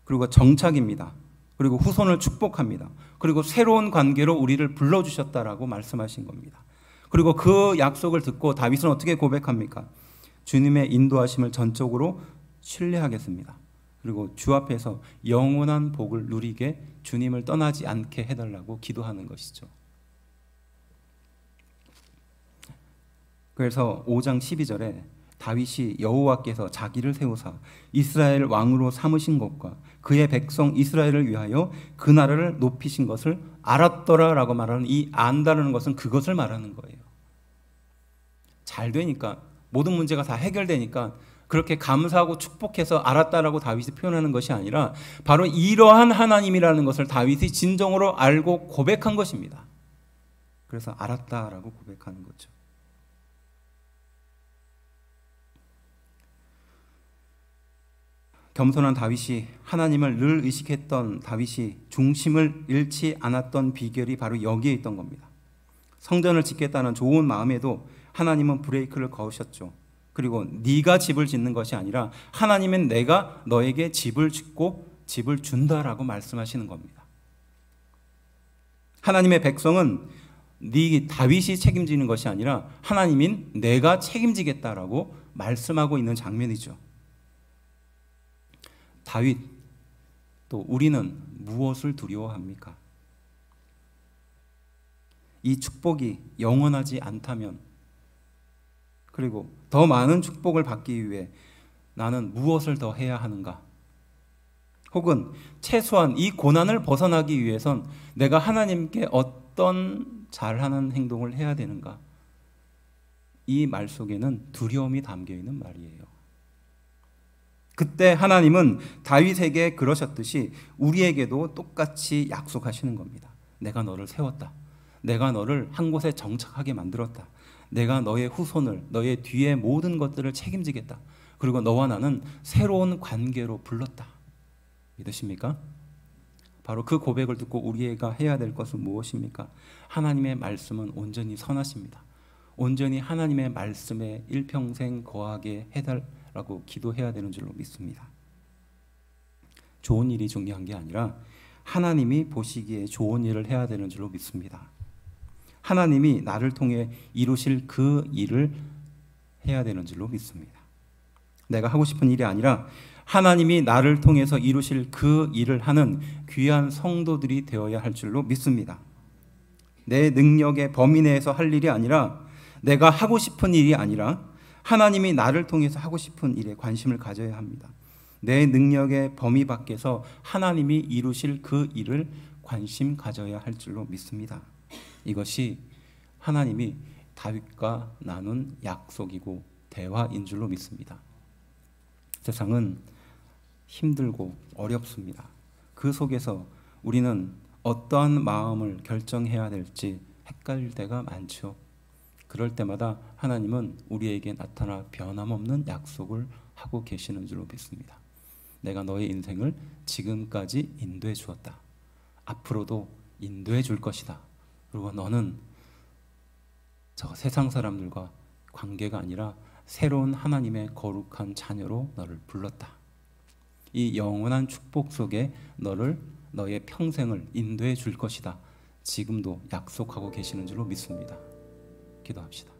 그리고 정착입니다. 그리고 후손을 축복합니다. 그리고 새로운 관계로 우리를 불러주셨다라고 말씀하신 겁니다. 그리고 그 약속을 듣고 다윗은 어떻게 고백합니까? 주님의 인도하심을 전적으로 신뢰하겠습니다. 그리고 주 앞에서 영원한 복을 누리게 주님을 떠나지 않게 해달라고 기도하는 것이죠. 그래서 5장 12절에 다윗이 여호와께서 자기를 세우사 이스라엘 왕으로 삼으신 것과 그의 백성 이스라엘을 위하여 그 나라를 높이신 것을 알았더라라고 말하는 이 안다라는 것은 그것을 말하는 거예요. 잘 되니까 모든 문제가 다 해결되니까 그렇게 감사하고 축복해서 알았다라고 다윗이 표현하는 것이 아니라 바로 이러한 하나님이라는 것을 다윗이 진정으로 알고 고백한 것입니다. 그래서 알았다라고 고백하는 거죠. 겸손한 다윗이 하나님을 늘 의식했던 다윗이 중심을 잃지 않았던 비결이 바로 여기에 있던 겁니다. 성전을 짓겠다는 좋은 마음에도 하나님은 브레이크를 거으셨죠. 그리고 네가 집을 짓는 것이 아니라 하나님은 내가 너에게 집을 짓고 집을 준다라고 말씀하시는 겁니다. 하나님의 백성은 네 다윗이 책임지는 것이 아니라 하나님인 내가 책임지겠다라고 말씀하고 있는 장면이죠. 다윗, 또 우리는 무엇을 두려워합니까? 이 축복이 영원하지 않다면, 그리고 더 많은 축복을 받기 위해 나는 무엇을 더 해야 하는가? 혹은 최소한 이 고난을 벗어나기 위해선 내가 하나님께 어떤 잘하는 행동을 해야 되는가? 이 말 속에는 두려움이 담겨 있는 말이에요. 그때 하나님은 다윗에게 그러셨듯이 우리에게도 똑같이 약속하시는 겁니다. 내가 너를 세웠다. 내가 너를 한 곳에 정착하게 만들었다. 내가 너의 후손을, 너의 뒤의 모든 것들을 책임지겠다. 그리고 너와 나는 새로운 관계로 불렀다. 믿으십니까? 바로 그 고백을 듣고 우리가 해야 될 것은 무엇입니까? 하나님의 말씀은 온전히 선하십니다. 온전히 하나님의 말씀에 일평생 거하게 해달라고 기도해야 되는 줄로 믿습니다. 좋은 일이 중요한 게 아니라 하나님이 보시기에 좋은 일을 해야 되는 줄로 믿습니다. 하나님이 나를 통해 이루실 그 일을 해야 되는 줄로 믿습니다. 내가 하고 싶은 일이 아니라 하나님이 나를 통해서 이루실 그 일을 하는 귀한 성도들이 되어야 할 줄로 믿습니다. 내 능력의 범위 내에서 할 일이 아니라 내가 하고 싶은 일이 아니라 하나님이 나를 통해서 하고 싶은 일에 관심을 가져야 합니다. 내 능력의 범위 밖에서 하나님이 이루실 그 일을 관심 가져야 할 줄로 믿습니다. 이것이 하나님이 다윗과 나눈 약속이고 대화인 줄로 믿습니다. 세상은 힘들고 어렵습니다. 그 속에서 우리는 어떠한 마음을 결정해야 될지 헷갈릴 때가 많죠. 그럴 때마다 하나님은 우리에게 나타나 변함없는 약속을 하고 계시는 줄로 믿습니다. 내가 너의 인생을 지금까지 인도해 주었다. 앞으로도 인도해 줄 것이다. 그리고 너는 저 세상 사람들과 관계가 아니라 새로운 하나님의 거룩한 자녀로 너를 불렀다. 이 영원한 축복 속에 너의 평생을 인도해 줄 것이다. 지금도 약속하고 계시는 줄로 믿습니다. 기도합시다.